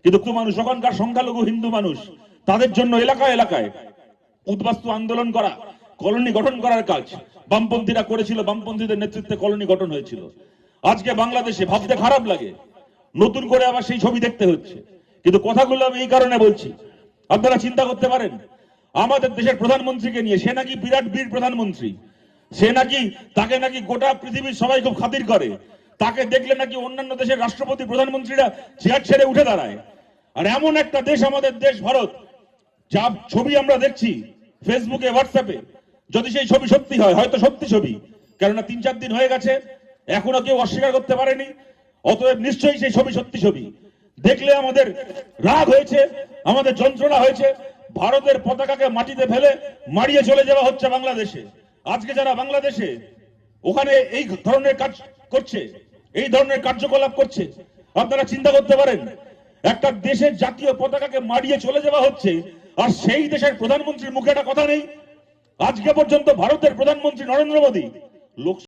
কিন্তু মানুষ ওখানকার সংখ্যালঘু হিন্দু মানুষ, তাদের জন্য এলাকায় এলাকায় উদ্বাস্তু আন্দোলন করা, কলোনি গঠন করার কাজ বামপন্থীরা করেছিল। বামপন্থীদের নেতৃত্বে কলোনি গঠন হয়েছিল। আজকে বাংলাদেশে ভাবতে খারাপ লাগে, নতুন করে আবার সেই ছবি দেখতে হচ্ছে। কিন্তু কথাগুলো আমি এই কারণে বলছি, আপনারা চিন্তা করতে পারেন আমাদের দেশের প্রধানমন্ত্রীকে নিয়ে, সে নাকি বিরাট বীর প্রধানমন্ত্রী, সে নাকি, তাকে নাকি গোটা পৃথিবীর সবাই খুব খাতির করে, তাকে দেখলে নাকি অন্যান্য দেশের রাষ্ট্রপতি প্রধানমন্ত্রীরা চেয়ার ছেড়ে উঠে দাঁড়ায়। আর এমন একটা দেশ আমাদের দেশ ভারত, যা ছবি আমরা দেখছি ফেসবুকে হোয়াটসঅ্যাপে, যদি সেই ছবি সত্যি হয়, হয়তো সত্যি ছবি, কেননা 3-4 দিন হয়ে গেছে, এখনো কেউ অস্বীকার করতে পারেনি, অতএব নিশ্চয়ই সেই ছবি সত্যি ছবি। দেখলে আমাদের রাগ হয়েছে, আমাদের যন্ত্রণা হয়েছে। ভারতের পতাকাকে মাটিতে ফেলে মারিয়ে চলে যাওয়া হচ্ছে বাংলাদেশে। আজকে যারা বাংলাদেশে ওখানে এই ধরনের কাজ করছে, এই ধরনের কার্যকলাপ করছে, আপনারা চিন্তা করতে পারেন একটা দেশের জাতীয় পতাকাকে মারিয়ে চলে যাওয়া হচ্ছে, আর সেই দেশের প্রধানমন্ত্রীর মুখে একটা কথা নেই। আজকে পর্যন্ত ভারতের প্রধানমন্ত্রী নরেন্দ্র মোদী লোক